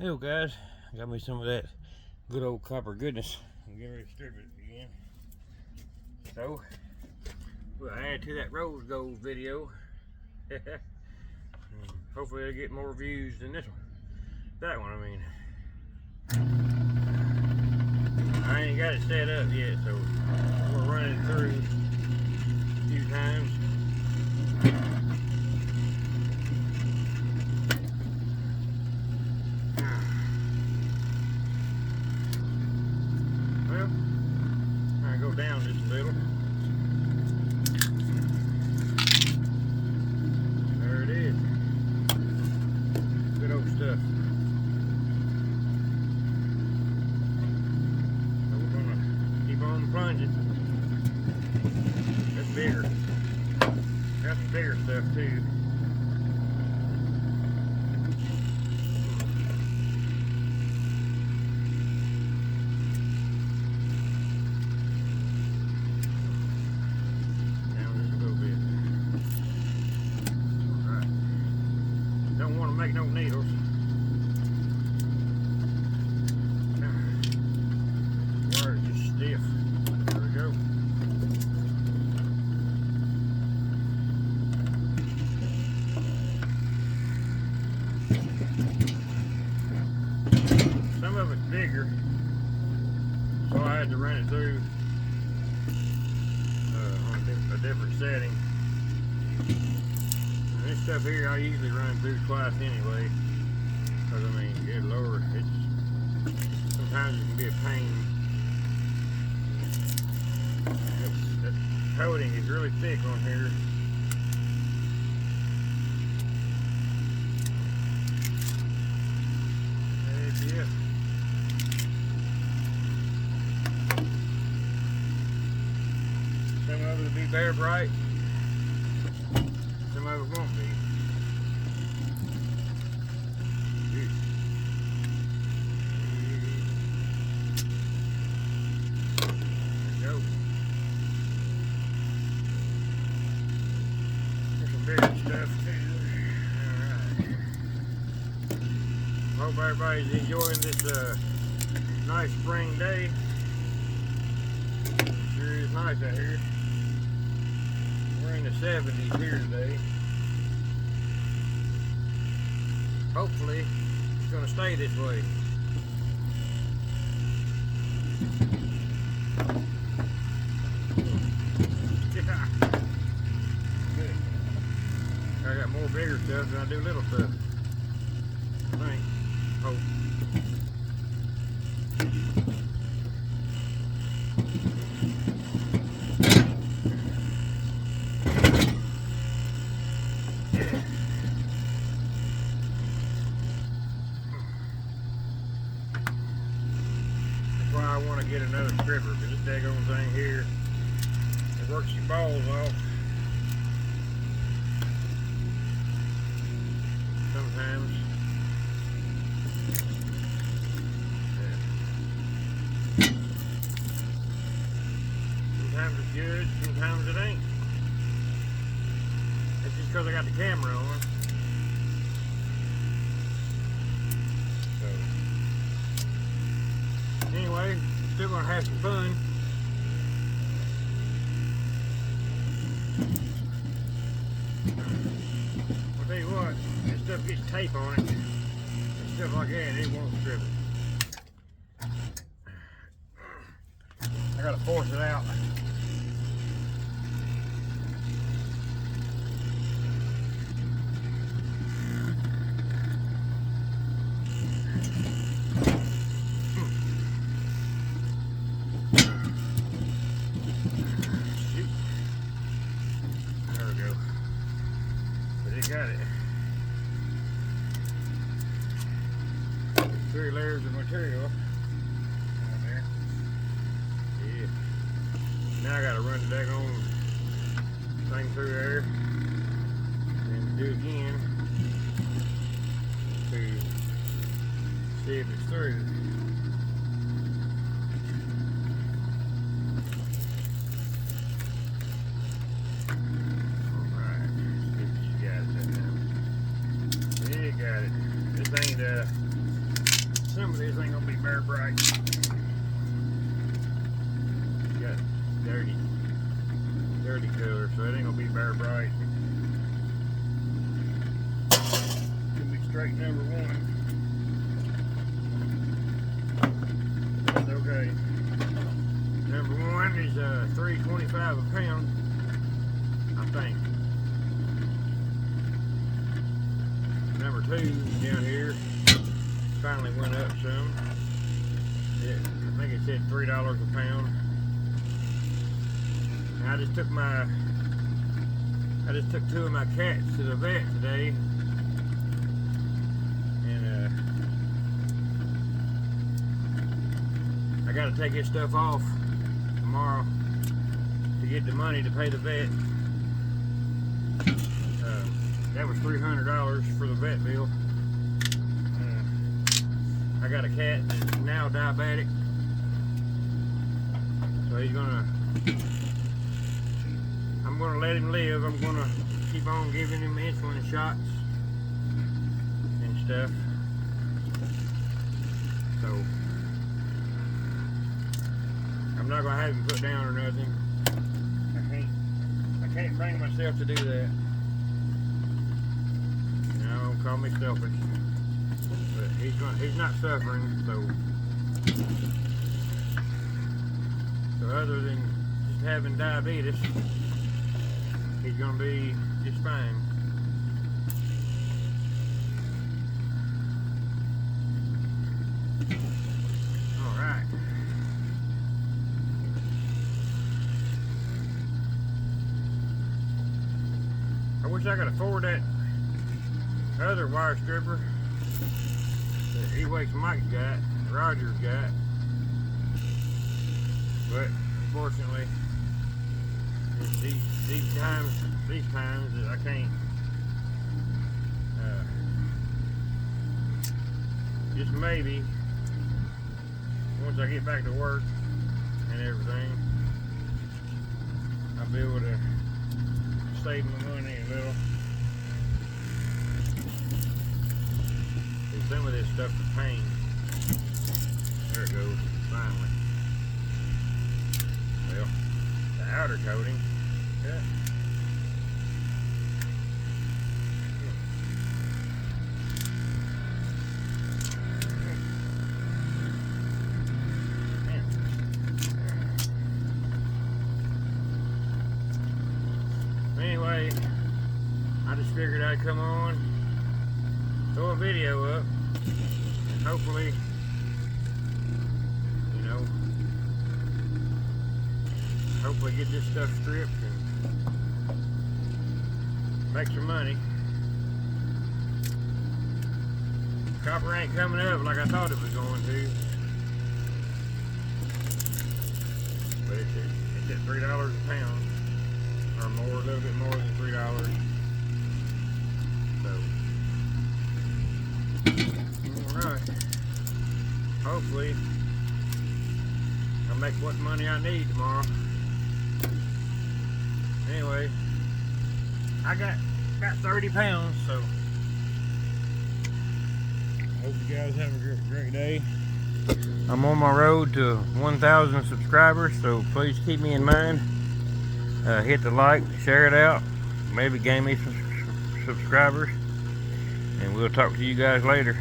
Hello guys, got me some of that good old copper goodness. I'm getting ready to strip it again. So, we'll add to that rose gold video. Hopefully it'll get more views than this one. That one, I mean. I ain't got it set up yet, so we'll run it through a few times. Well, I go down just a little. There it is. Good old stuff. So we're gonna keep on plunging. That's bigger. Got some bigger stuff too. Don't want to make no needles. Wire is just stiff. There we go. Some of it's bigger, so I had to run it through on a different setting. This stuff here I usually run through twice anyway, because I mean, good lord, it's sometimes it can be a pain. That coating is really thick on here. Heck yeah. Some of it will be bare bright. Some of it won't be. There we go. There's some bigger stuff too. Alright. Hope everybody's enjoying this nice spring day. It sure is nice out here. We're in the 70s here today. Hopefully, it's going to stay this way. Yeah. Good. I got more bigger stuff than I do little stuff. I think. Hope. I want to get another stripper, because this daggone thing here, it works your balls off sometimes. Yeah. Sometimes it's good, sometimes it ain't. It's just because I got the camera on. Anyway, still gonna have some fun. I'll tell you what, this stuff gets tape on it and stuff like that, it won't strip it. I gotta force it out. Got it. 3 layers of material on there. Yeah. Now I gotta run the daggone thing through there and do it again to see if it's through. Got it. This ain't Some of this ain't gonna be very bright. Got dirty color, so it ain't gonna be very bright. Could be straight number one. That's okay. Number one is $3.25 a pound, I think. Number two down here finally went up some. Yeah, I think it said $3 a pound. And I just took two of my cats to the vet today, and I got to take this stuff off tomorrow to get the money to pay the vet. That was $300 for the vet bill. I got a cat that's now diabetic, so I'm gonna let him live. I'm gonna keep on giving him insulin shots and stuff. So I'm not gonna have him put down or nothing. I can't bring myself to do that. Don't call me selfish, but he's not suffering, so other than just having diabetes, he's gonna be just fine. All right. I wish I could afford that other wire stripper that E-Wakes Mike's got, Roger's got, but unfortunately these times that I can't. Just maybe once I get back to work and everything, I'll be able to save my money a little. Some of this stuff's a pain. There it goes, finally. Well, the outer coating. Yeah. Anyway, I just figured I'd come on, throw a video up, and hopefully, hopefully get this stuff stripped and make some money. Copper ain't coming up like I thought it was going to, but it's at $3 a pound, or more, a little bit more than $3. So, alright, hopefully I'll make what money I need tomorrow. Anyway, I got about 30 pounds, so hope you guys have a great day. I'm on my road to 1,000 subscribers, so please keep me in mind. Hit the like, share it out, maybe gain me some subscribers, and we'll talk to you guys later.